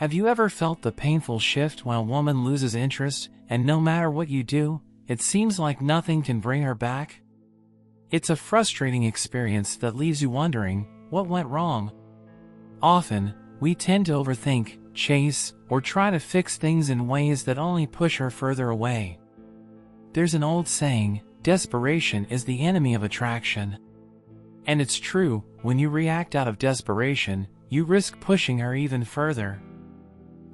Have you ever felt the painful shift when a woman loses interest, and no matter what you do, it seems like nothing can bring her back? It's a frustrating experience that leaves you wondering, what went wrong? Often, we tend to overthink, chase, or try to fix things in ways that only push her further away. There's an old saying, desperation is the enemy of attraction. And it's true, when you react out of desperation, you risk pushing her even further.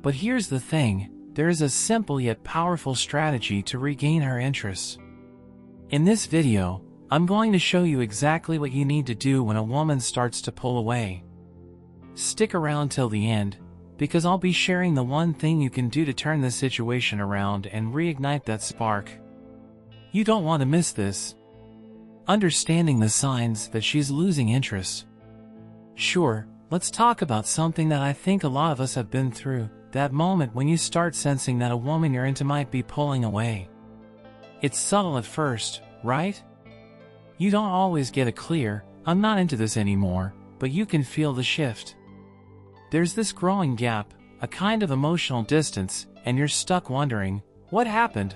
But here's the thing, there is a simple yet powerful strategy to regain her interest. In this video, I'm going to show you exactly what you need to do when a woman starts to pull away. Stick around till the end, because I'll be sharing the one thing you can do to turn the situation around and reignite that spark. You don't want to miss this. Understanding the signs that she's losing interest. Sure, let's talk about something that I think a lot of us have been through, that moment when you start sensing that a woman you're into might be pulling away. It's subtle at first, right? You don't always get a clear, "I'm not into this anymore," but you can feel the shift. There's this growing gap, a kind of emotional distance, and you're stuck wondering, what happened?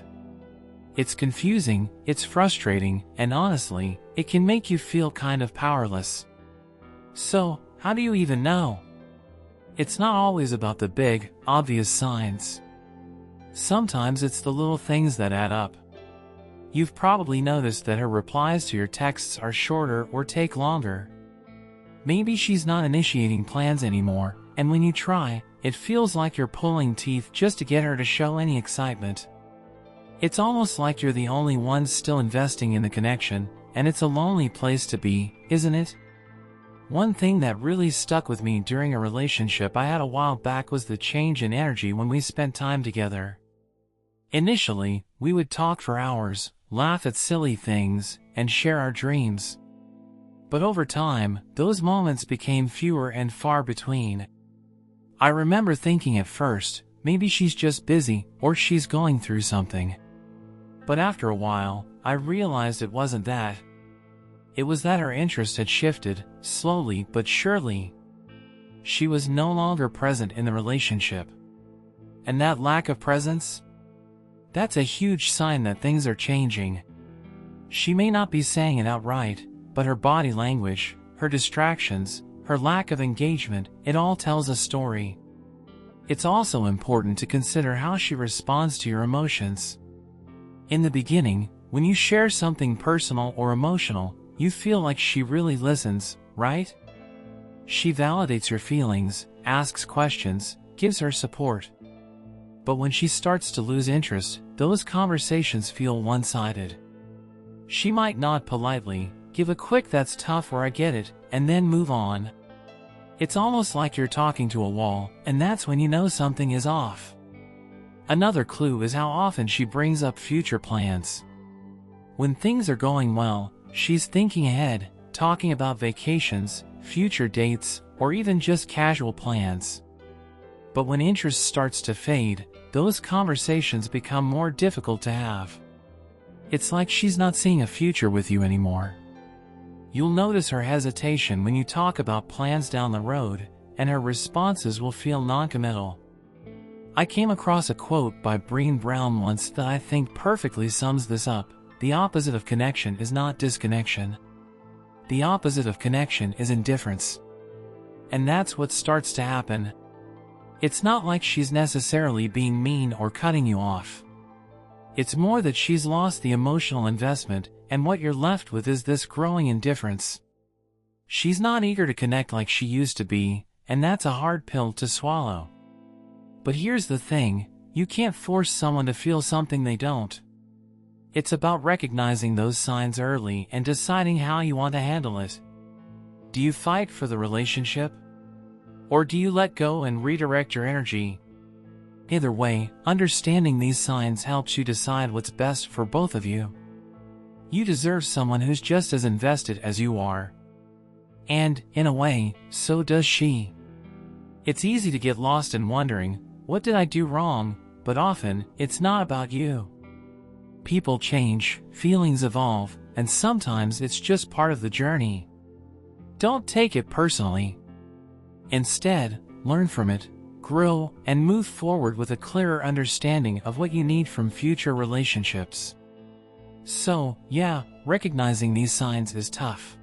It's confusing, it's frustrating, and honestly, it can make you feel kind of powerless. So, how do you even know? It's not always about the big, obvious signs. Sometimes it's the little things that add up. You've probably noticed that her replies to your texts are shorter or take longer. Maybe she's not initiating plans anymore, and when you try, it feels like you're pulling teeth just to get her to show any excitement. It's almost like you're the only one still investing in the connection, and it's a lonely place to be, isn't it? One thing that really stuck with me during a relationship I had a while back was the change in energy when we spent time together. Initially, we would talk for hours, laugh at silly things, and share our dreams. But over time, those moments became fewer and far between. I remember thinking at first, maybe she's just busy, or she's going through something. But after a while, I realized it wasn't that. It was that her interest had shifted, slowly but surely. She was no longer present in the relationship. And that lack of presence? That's a huge sign that things are changing. She may not be saying it outright, but her body language, her distractions, her lack of engagement, it all tells a story. It's also important to consider how she responds to your emotions. In the beginning, when you share something personal or emotional, you feel like she really listens, right? She validates your feelings, asks questions, gives her support. But when she starts to lose interest, those conversations feel one-sided. She might nod politely, give a quick "that's tough" or "I get it," and then move on. It's almost like you're talking to a wall, and that's when you know something is off. Another clue is how often she brings up future plans. When things are going well, she's thinking ahead, talking about vacations, future dates, or even just casual plans. But when interest starts to fade, those conversations become more difficult to have. It's like she's not seeing a future with you anymore. You'll notice her hesitation when you talk about plans down the road, and her responses will feel non-committal. I came across a quote by Brené Brown once that I think perfectly sums this up. The opposite of connection is not disconnection. The opposite of connection is indifference. And that's what starts to happen. It's not like she's necessarily being mean or cutting you off. It's more that she's lost the emotional investment, and what you're left with is this growing indifference. She's not eager to connect like she used to be, and that's a hard pill to swallow. But here's the thing, you can't force someone to feel something they don't. It's about recognizing those signs early and deciding how you want to handle it. Do you fight for the relationship? Or do you let go and redirect your energy? Either way, understanding these signs helps you decide what's best for both of you. You deserve someone who's just as invested as you are. And, in a way, so does she. It's easy to get lost in wondering, what did I do wrong? But often, it's not about you. People change, feelings evolve, and sometimes it's just part of the journey. Don't take it personally. Instead, learn from it, grow, and move forward with a clearer understanding of what you need from future relationships. So, yeah, recognizing these signs is tough.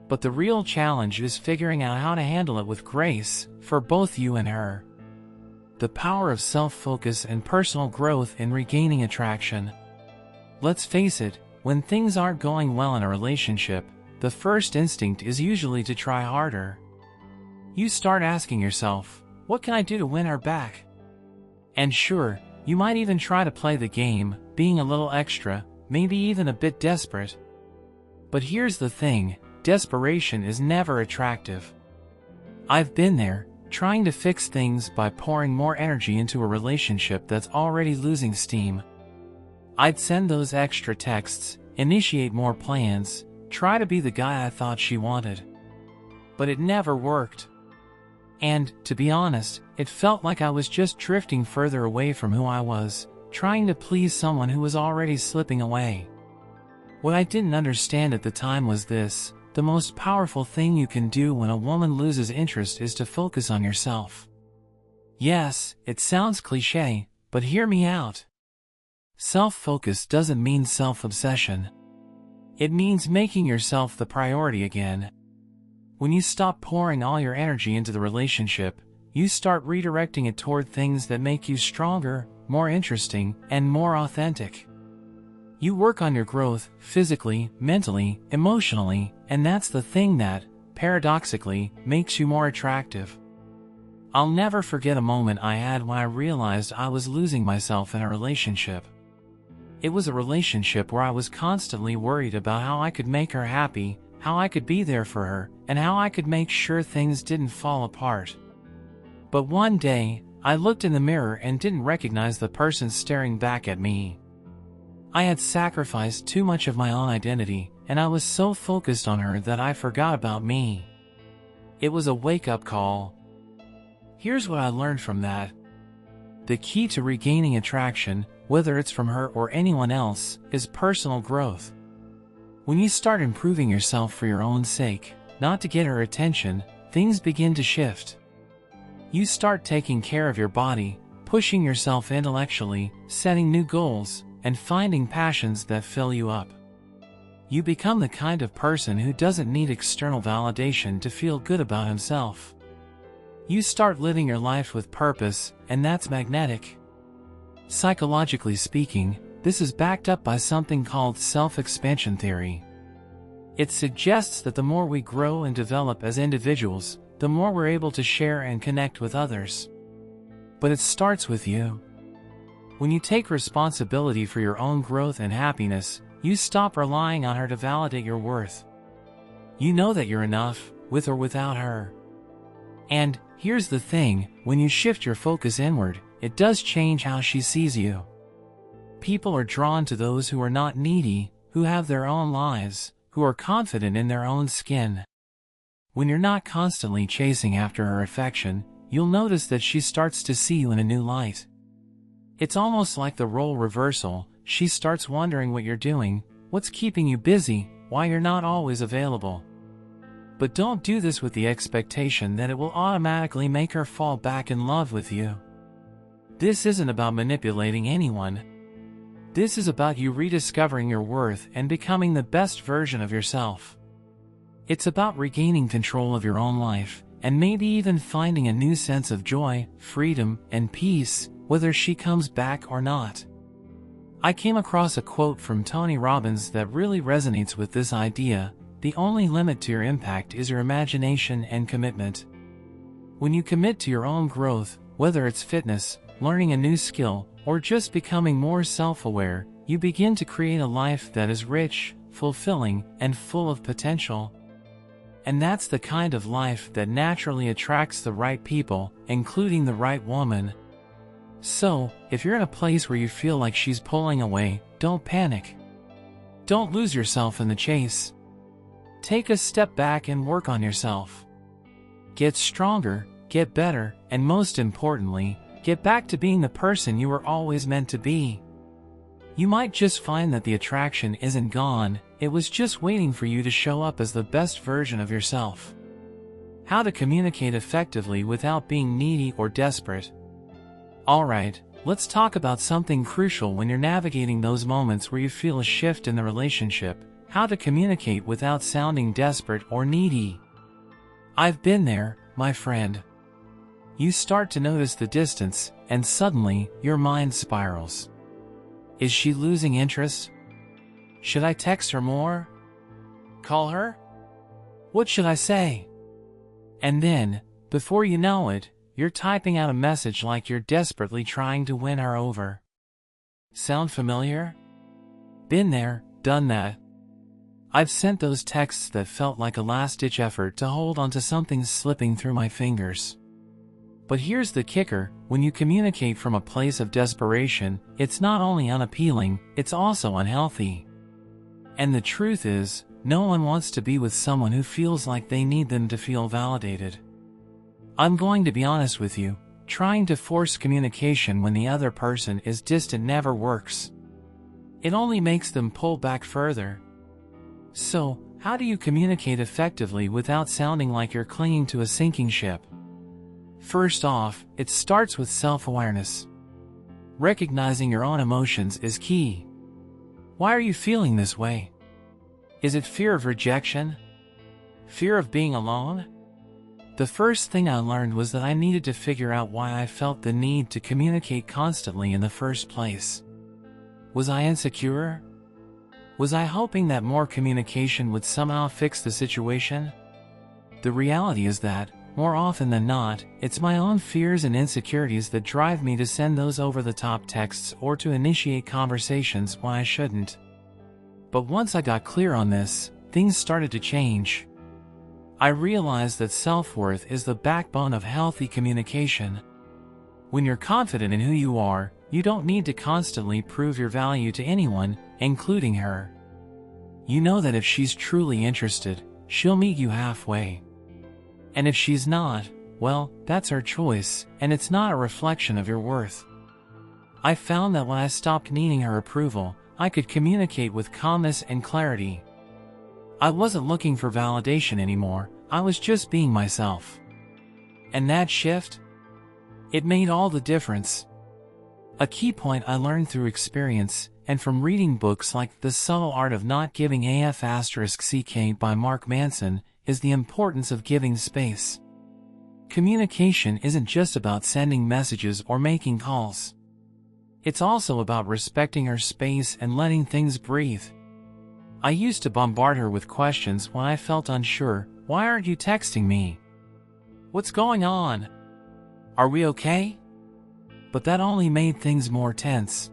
But the real challenge is figuring out how to handle it with grace, for both you and her. The power of self-focus and personal growth in regaining attraction. Let's face it, when things aren't going well in a relationship, the first instinct is usually to try harder. You start asking yourself, what can I do to win her back? And sure, you might even try to play the game, being a little extra, maybe even a bit desperate. But here's the thing, desperation is never attractive. I've been there, trying to fix things by pouring more energy into a relationship that's already losing steam. I'd send those extra texts, initiate more plans, try to be the guy I thought she wanted. But it never worked. And, to be honest, it felt like I was just drifting further away from who I was, trying to please someone who was already slipping away. What I didn't understand at the time was this: the most powerful thing you can do when a woman loses interest is to focus on yourself. Yes, it sounds cliché, but hear me out. Self-focus doesn't mean self-obsession. It means making yourself the priority again. When you stop pouring all your energy into the relationship, you start redirecting it toward things that make you stronger, more interesting, and more authentic. You work on your growth, physically, mentally, emotionally, and that's the thing that, paradoxically, makes you more attractive. I'll never forget a moment I had when I realized I was losing myself in a relationship. It was a relationship where I was constantly worried about how I could make her happy, how I could be there for her, and how I could make sure things didn't fall apart. But one day, I looked in the mirror and didn't recognize the person staring back at me. I had sacrificed too much of my own identity, and I was so focused on her that I forgot about me. It was a wake-up call. Here's what I learned from that. The key to regaining attraction, whether it's from her or anyone else, is personal growth. When you start improving yourself for your own sake, not to get her attention, things begin to shift. You start taking care of your body, pushing yourself intellectually, setting new goals, and finding passions that fill you up. You become the kind of person who doesn't need external validation to feel good about himself. You start living your life with purpose, and that's magnetic. Psychologically speaking, this is backed up by something called self-expansion theory. It suggests that the more we grow and develop as individuals, the more we're able to share and connect with others. But it starts with you. When you take responsibility for your own growth and happiness, you stop relying on her to validate your worth. You know that you're enough, with or without her. And, here's the thing, when you shift your focus inward, it does change how she sees you. People are drawn to those who are not needy, who have their own lives, who are confident in their own skin. When you're not constantly chasing after her affection, you'll notice that she starts to see you in a new light. It's almost like the role reversal. She starts wondering what you're doing, what's keeping you busy, why you're not always available. But don't do this with the expectation that it will automatically make her fall back in love with you. This isn't about manipulating anyone. This is about you rediscovering your worth and becoming the best version of yourself. It's about regaining control of your own life, and maybe even finding a new sense of joy, freedom, and peace, whether she comes back or not. I came across a quote from Tony Robbins that really resonates with this idea: the only limit to your impact is your imagination and commitment. When you commit to your own growth, whether it's fitness, learning a new skill, or just becoming more self-aware, you begin to create a life that is rich, fulfilling, and full of potential. And that's the kind of life that naturally attracts the right people, including the right woman. So, if you're in a place where you feel like she's pulling away, don't panic. Don't lose yourself in the chase. Take a step back and work on yourself. Get stronger, get better, and most importantly, get back to being the person you were always meant to be. You might just find that the attraction isn't gone, it was just waiting for you to show up as the best version of yourself. How to communicate effectively without being needy or desperate. Alright, let's talk about something crucial when you're navigating those moments where you feel a shift in the relationship: how to communicate without sounding desperate or needy. I've been there, my friend. You start to notice the distance, and suddenly, your mind spirals. Is she losing interest? Should I text her more? Call her? What should I say? And then, before you know it, you're typing out a message like you're desperately trying to win her over. Sound familiar? Been there, done that. I've sent those texts that felt like a last-ditch effort to hold onto something slipping through my fingers. But here's the kicker: when you communicate from a place of desperation, it's not only unappealing, it's also unhealthy. And the truth is, no one wants to be with someone who feels like they need them to feel validated. I'm going to be honest with you, trying to force communication when the other person is distant never works. It only makes them pull back further. So, how do you communicate effectively without sounding like you're clinging to a sinking ship? First off, it starts with self-awareness. Recognizing your own emotions is key. Why are you feeling this way? Is it fear of rejection? Fear of being alone? The first thing I learned was that I needed to figure out why I felt the need to communicate constantly in the first place. Was I insecure? Was I hoping that more communication would somehow fix the situation? The reality is that, more often than not, it's my own fears and insecurities that drive me to send those over-the-top texts or to initiate conversations when I shouldn't. But once I got clear on this, things started to change. I realized that self-worth is the backbone of healthy communication. When you're confident in who you are, you don't need to constantly prove your value to anyone, including her. You know that if she's truly interested, she'll meet you halfway. And if she's not, well, that's her choice, and it's not a reflection of your worth. I found that when I stopped needing her approval, I could communicate with calmness and clarity. I wasn't looking for validation anymore, I was just being myself. And that shift? It made all the difference. A key point I learned through experience, and from reading books like The Subtle Art of Not Giving a**ck by Mark Manson, is the importance of giving space. Communication isn't just about sending messages or making calls. It's also about respecting her space and letting things breathe. I used to bombard her with questions when I felt unsure. Why aren't you texting me? What's going on? Are we okay? But that only made things more tense.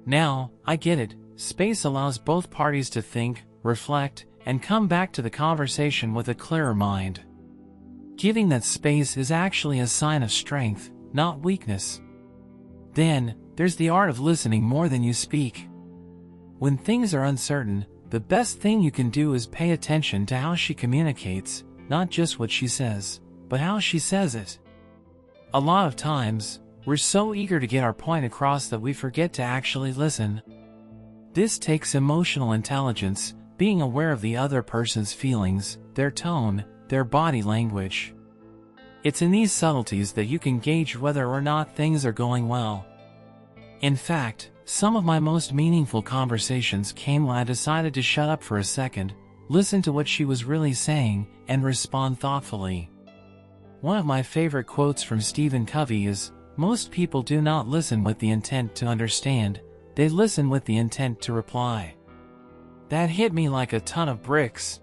Now, I get it. Space allows both parties to think, reflect, and come back to the conversation with a clearer mind. Giving that space is actually a sign of strength, not weakness. Then, there's the art of listening more than you speak. When things are uncertain, the best thing you can do is pay attention to how she communicates, not just what she says, but how she says it. A lot of times, we're so eager to get our point across that we forget to actually listen. This takes emotional intelligence, being aware of the other person's feelings, their tone, their body language. It's in these subtleties that you can gauge whether or not things are going well. In fact, some of my most meaningful conversations came when I decided to shut up for a second, listen to what she was really saying, and respond thoughtfully. One of my favorite quotes from Stephen Covey is, "Most people do not listen with the intent to understand, they listen with the intent to reply." That hit me like a ton of bricks.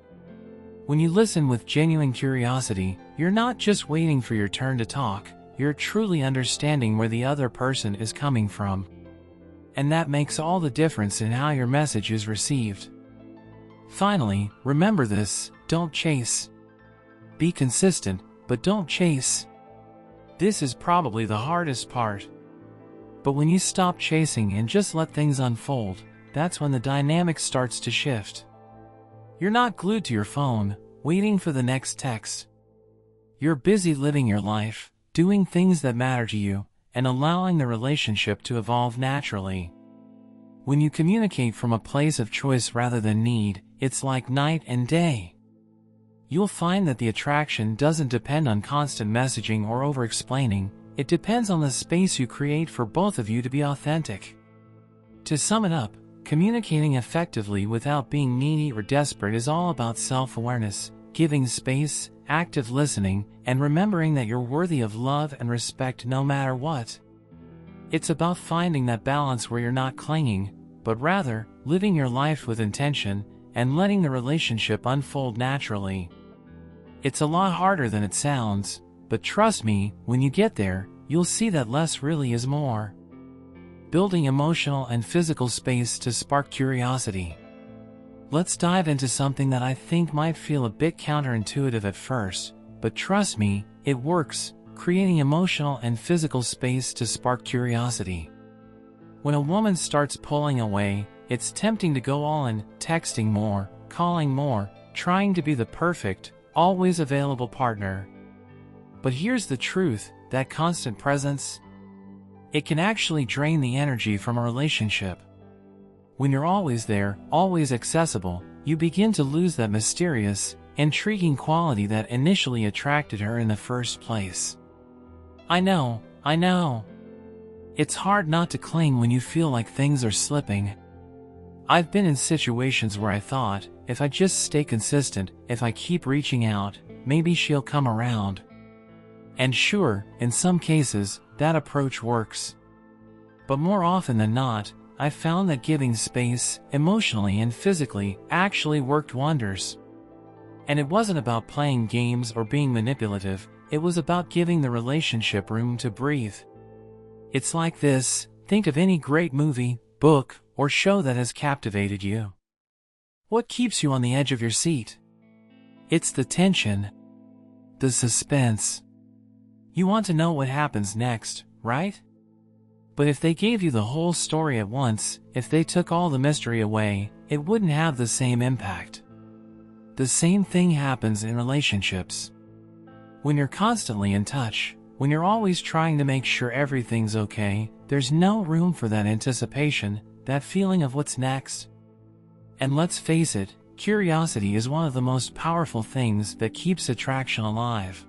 When you listen with genuine curiosity, you're not just waiting for your turn to talk, you're truly understanding where the other person is coming from. And that makes all the difference in how your message is received. Finally, remember this: don't chase. Be consistent, but don't chase. This is probably the hardest part. But when you stop chasing and just let things unfold, that's when the dynamic starts to shift. You're not glued to your phone, waiting for the next text. You're busy living your life, doing things that matter to you, and allowing the relationship to evolve naturally. When you communicate from a place of choice rather than need, it's like night and day. you'll find that the attraction doesn't depend on constant messaging or over-explaining. It depends on the space you create for both of you to be authentic. To sum it up, communicating effectively without being needy or desperate is all about self-awareness, giving space, active listening, and remembering that you're worthy of love and respect no matter what. It's about finding that balance where you're not clinging, but rather living your life with intention and letting the relationship unfold naturally. It's a lot harder than it sounds, but trust me, when you get there, you'll see that less really is more. Building emotional and physical space to spark curiosity. Let's dive into something that I think might feel a bit counterintuitive at first, but trust me, it works, creating emotional and physical space to spark curiosity. When a woman starts pulling away, it's tempting to go all in, texting more, calling more, trying to be the perfect, always available partner. But here's the truth, that constant presence, it can actually drain the energy from a relationship. When you're always there, always accessible, you begin to lose that mysterious, intriguing quality that initially attracted her in the first place. I know. It's hard not to cling when you feel like things are slipping. I've been in situations where I thought, if I just stay consistent, if I keep reaching out, maybe she'll come around. And sure, in some cases, that approach works. But more often than not, I found that giving space, emotionally and physically, actually worked wonders. And it wasn't about playing games or being manipulative, it was about giving the relationship room to breathe. It's like this, think of any great movie, book, or show that has captivated you. What keeps you on the edge of your seat? It's the tension, the suspense. You want to know what happens next, right? But if they gave you the whole story at once, if they took all the mystery away, it wouldn't have the same impact. The same thing happens in relationships. When you're constantly in touch, when you're always trying to make sure everything's okay, there's no room for that anticipation, that feeling of what's next. And let's face it, curiosity is one of the most powerful things that keeps attraction alive.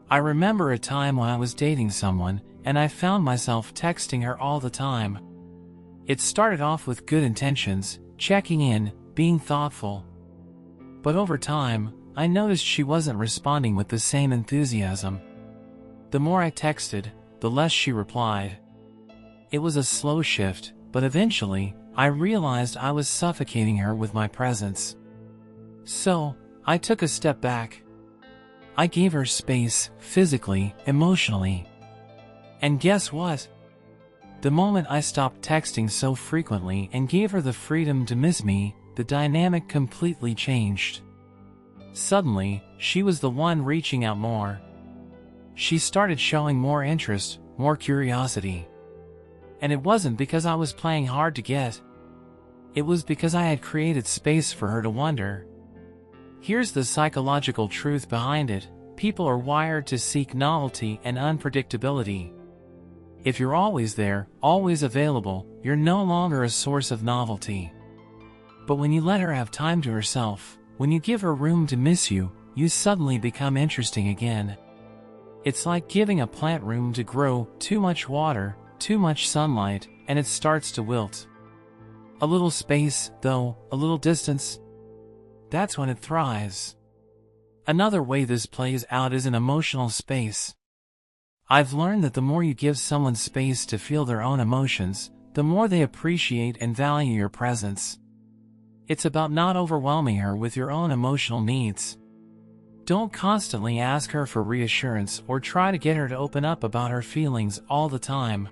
I remember a time when I was dating someone, and I found myself texting her all the time. It started off with good intentions, checking in, being thoughtful. But over time, I noticed she wasn't responding with the same enthusiasm. The more I texted, the less she replied. It was a slow shift, but eventually, I realized I was suffocating her with my presence. So, I took a step back. I gave her space, physically, emotionally. And guess what? The moment I stopped texting so frequently and gave her the freedom to miss me, the dynamic completely changed. Suddenly, she was the one reaching out more. She started showing more interest, more curiosity. And it wasn't because I was playing hard to get. It was because I had created space for her to wonder. Here's the psychological truth behind it. People are wired to seek novelty and unpredictability. If you're always there, always available, you're no longer a source of novelty. But when you let her have time to herself, when you give her room to miss you, you suddenly become interesting again. It's like giving a plant room to grow, too much water, too much sunlight, and it starts to wilt. A little space, though, a little distance, that's when it thrives. Another way this plays out is in emotional space. I've learned that the more you give someone space to feel their own emotions, the more they appreciate and value your presence. It's about not overwhelming her with your own emotional needs. Don't constantly ask her for reassurance or try to get her to open up about her feelings all the time.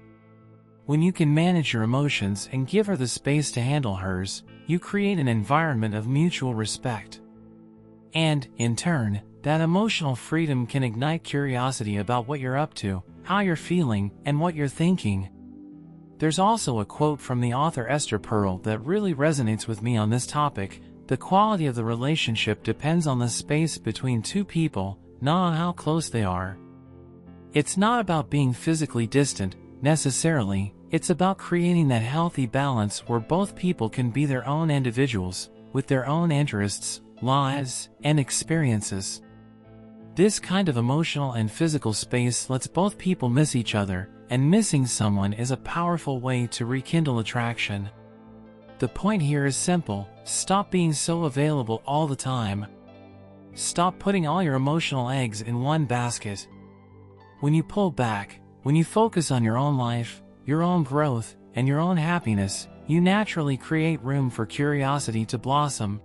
When you can manage your emotions and give her the space to handle hers, you create an environment of mutual respect. And, in turn, that emotional freedom can ignite curiosity about what you're up to, how you're feeling, and what you're thinking. There's also a quote from the author Esther Perel that really resonates with me on this topic. The quality of the relationship depends on the space between two people, not on how close they are. It's not about being physically distant, necessarily. It's about creating that healthy balance where both people can be their own individuals, with their own interests, lives, and experiences. This kind of emotional and physical space lets both people miss each other, and missing someone is a powerful way to rekindle attraction. The point here is simple: stop being so available all the time. Stop putting all your emotional eggs in one basket. When you pull back, when you focus on your own life, your own growth, and your own happiness, you naturally create room for curiosity to blossom.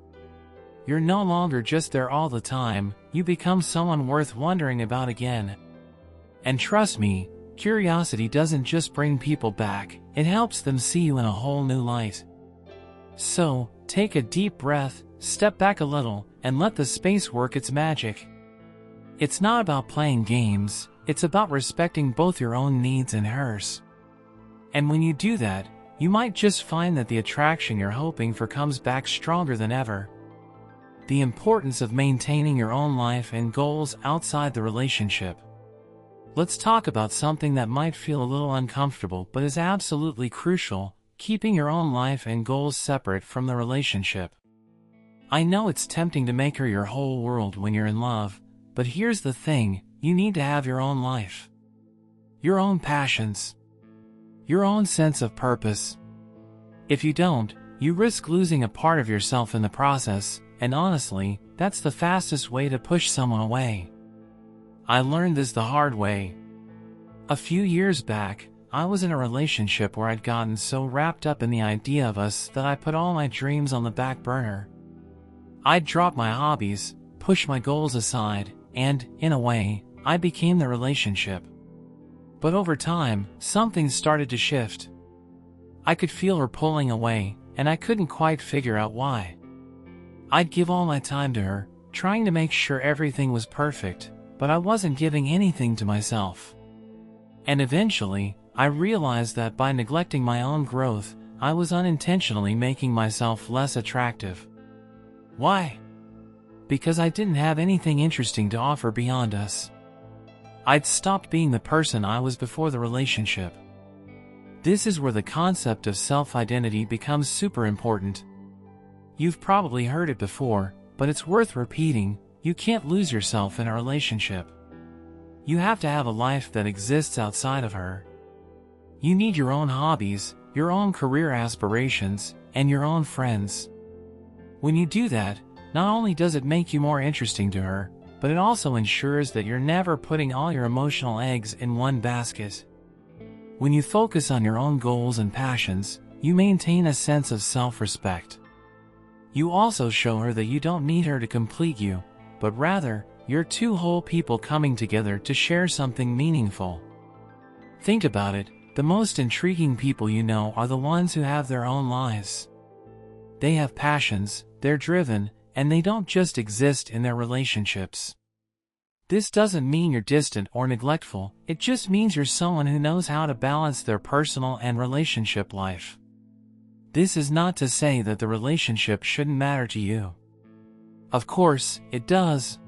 You're no longer just there all the time, you become someone worth wondering about again. And trust me, curiosity doesn't just bring people back, it helps them see you in a whole new light. So, take a deep breath, step back a little, and let the space work its magic. It's not about playing games, it's about respecting both your own needs and hers. And when you do that, you might just find that the attraction you're hoping for comes back stronger than ever. The importance of maintaining your own life and goals outside the relationship. Let's talk about something that might feel a little uncomfortable but is absolutely crucial: keeping your own life and goals separate from the relationship. I know it's tempting to make her your whole world when you're in love, but here's the thing: you need to have your own life. Your own passions. Your own sense of purpose. If you don't, you risk losing a part of yourself in the process, and honestly, that's the fastest way to push someone away. I learned this the hard way. A few years back, I was in a relationship where I'd gotten so wrapped up in the idea of us that I put all my dreams on the back burner. I'd drop my hobbies, push my goals aside, and, in a way, I became the relationship. But over time, something started to shift. I could feel her pulling away, and I couldn't quite figure out why. I'd give all my time to her, trying to make sure everything was perfect, but I wasn't giving anything to myself. And eventually, I realized that by neglecting my own growth, I was unintentionally making myself less attractive. Why? Because I didn't have anything interesting to offer beyond us. I'd stopped being the person I was before the relationship. This is where the concept of self-identity becomes super important. You've probably heard it before, but it's worth repeating: you can't lose yourself in a relationship. You have to have a life that exists outside of her. You need your own hobbies, your own career aspirations, and your own friends. When you do that, not only does it make you more interesting to her, but it also ensures that you're never putting all your emotional eggs in one basket. When you focus on your own goals and passions, you maintain a sense of self-respect. You also show her that you don't need her to complete you, but rather, you're two whole people coming together to share something meaningful. Think about it: the most intriguing people you know are the ones who have their own lives. They have passions, they're driven, and they don't just exist in their relationships. This doesn't mean you're distant or neglectful, it just means you're someone who knows how to balance their personal and relationship life. This is not to say that the relationship shouldn't matter to you. Of course, it does.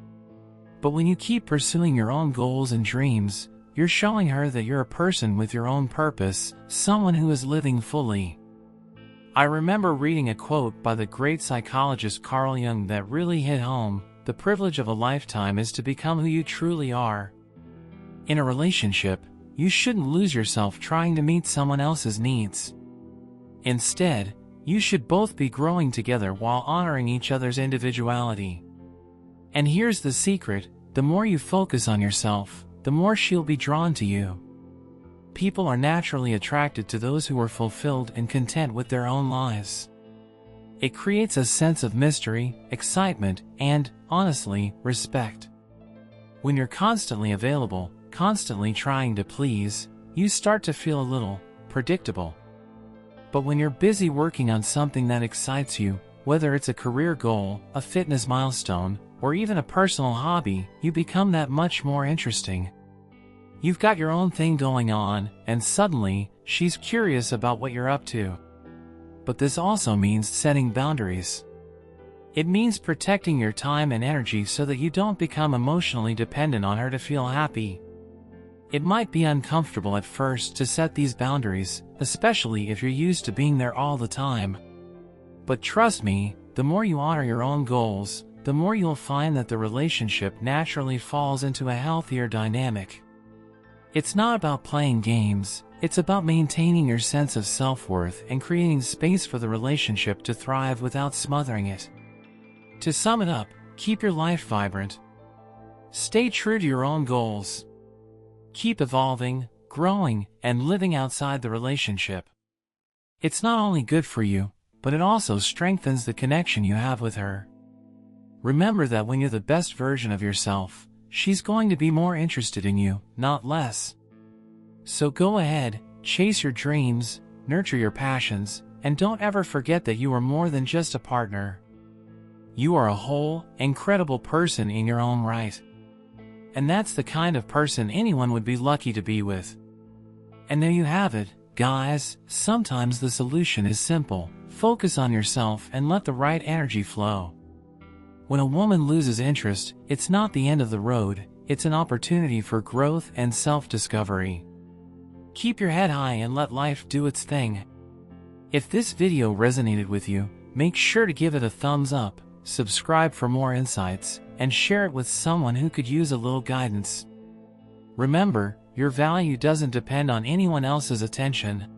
But when you keep pursuing your own goals and dreams, you're showing her that you're a person with your own purpose, someone who is living fully. I remember reading a quote by the great psychologist Carl Jung that really hit home: the privilege of a lifetime is to become who you truly are. In a relationship, you shouldn't lose yourself trying to meet someone else's needs. Instead, you should both be growing together while honoring each other's individuality. And here's the secret: the more you focus on yourself, the more she'll be drawn to you. People are naturally attracted to those who are fulfilled and content with their own lives. It creates a sense of mystery, excitement, and, honestly, respect. When you're constantly available, constantly trying to please, you start to feel a little predictable. But when you're busy working on something that excites you, whether it's a career goal, a fitness milestone, or even a personal hobby, you become that much more interesting. You've got your own thing going on, and suddenly, she's curious about what you're up to. But this also means setting boundaries. It means protecting your time and energy so that you don't become emotionally dependent on her to feel happy. It might be uncomfortable at first to set these boundaries, especially if you're used to being there all the time. But trust me, the more you honor your own goals, the more you'll find that the relationship naturally falls into a healthier dynamic. It's not about playing games, it's about maintaining your sense of self-worth and creating space for the relationship to thrive without smothering it. To sum it up, keep your life vibrant. Stay true to your own goals. Keep evolving, growing, and living outside the relationship. It's not only good for you, but it also strengthens the connection you have with her. Remember that when you're the best version of yourself, she's going to be more interested in you, not less. So go ahead, chase your dreams, nurture your passions, and don't ever forget that you are more than just a partner. You are a whole, incredible person in your own right. And that's the kind of person anyone would be lucky to be with. And there you have it, guys. Sometimes the solution is simple. Focus on yourself and let the right energy flow. When a woman loses interest, it's not the end of the road, it's an opportunity for growth and self-discovery. Keep your head high and let life do its thing. If this video resonated with you, make sure to give it a thumbs up, subscribe for more insights, and share it with someone who could use a little guidance. Remember, your value doesn't depend on anyone else's attention.